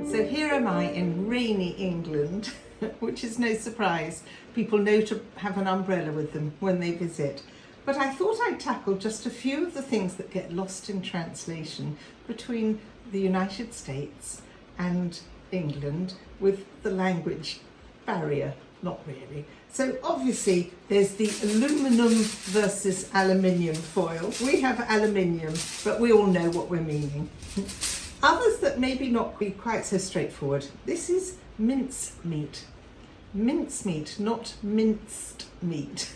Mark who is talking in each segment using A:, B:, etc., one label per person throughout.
A: So here am I in rainy England, which is no surprise. People know to have an umbrella with them when they visit. But I thought I'd tackle just a few of the things that get lost in translation between the United States and England with the language barrier. Not really. So obviously there's the aluminum versus aluminium foil. We have aluminium, but we all know what we're meaning. Others that maybe not be quite so straightforward. This is mincemeat. Mincemeat, not minced meat.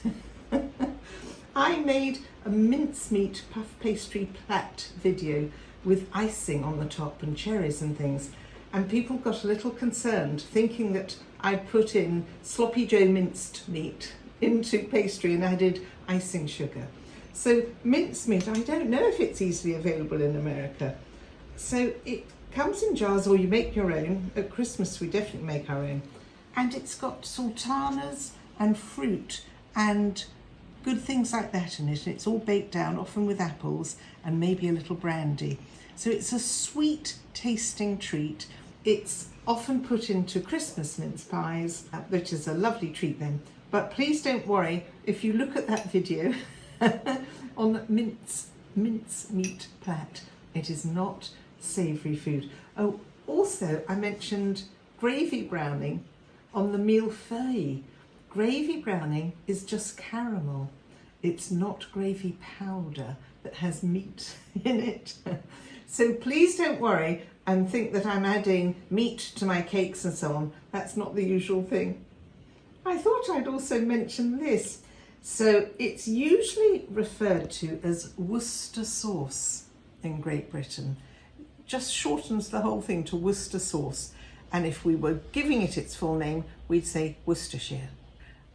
A: I made a mincemeat puff pastry plat video with icing on the top and cherries and things, and people got a little concerned thinking that I'd put in sloppy Joe minced meat into pastry and added icing sugar. So mincemeat, I don't know if it's easily available in America. So it comes in jars, or you make your own. At Christmas we definitely make our own. And it's got sultanas and fruit and good things like that in it. And it's all baked down, often with apples and maybe a little brandy. So it's a sweet tasting treat. It's often put into Christmas mince pies, which is a lovely treat then. But please don't worry, if you look at that video on mincemeat plat, it is not savoury food. Oh, also I mentioned gravy browning on the millefeuille. Gravy browning is just caramel. It's not gravy powder that has meat in it. So please don't worry and think that I'm adding meat to my cakes and so on. That's not the usual thing. I thought I'd also mention this. So it's usually referred to as Worcester Sauce in Great Britain. Just shortens the whole thing to Worcester Sauce. And if we were giving it its full name, we'd say Worcestershire.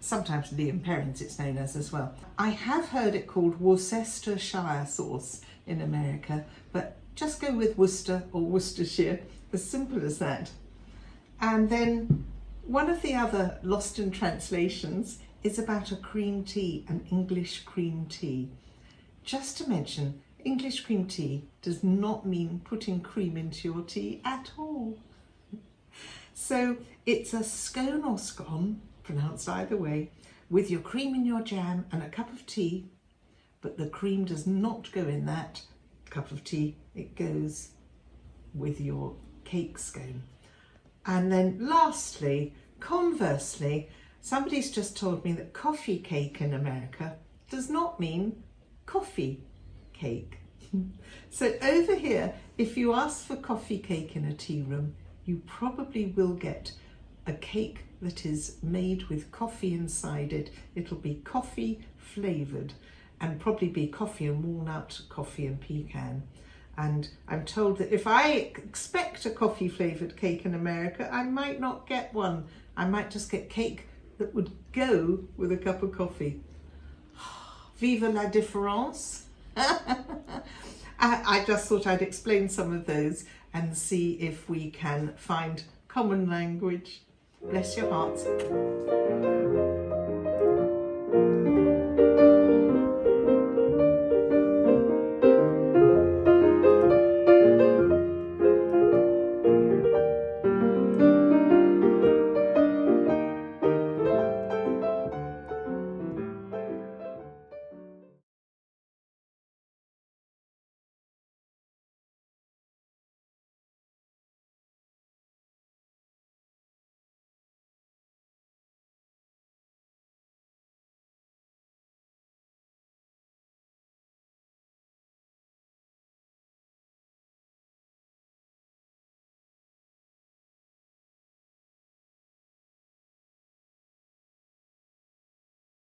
A: Sometimes the parents it's known as well. I have heard it called Worcestershire sauce in America, but just go with Worcester or Worcestershire, as simple as that. And then one of the other lost in translations is about a cream tea, an English cream tea. Just to mention, English cream tea does not mean putting cream into your tea at all. So it's a scone or scone, pronounced either way, with your cream in your jam and a cup of tea, but the cream does not go in that cup of tea, it goes with your cake scone. And then lastly, conversely, somebody's just told me that coffee cake in America does not mean coffee cake. So over here, if you ask for coffee cake in a tea room, you probably will get a cake that is made with coffee inside it. It'll be coffee flavoured and probably be coffee and walnut, coffee and pecan. And I'm told that if I expect a coffee flavoured cake in America, I might not get one. I might just get cake that would go with a cup of coffee. Vive la différence. I just thought I'd explain some of those and see if we can find common language. Bless your hearts.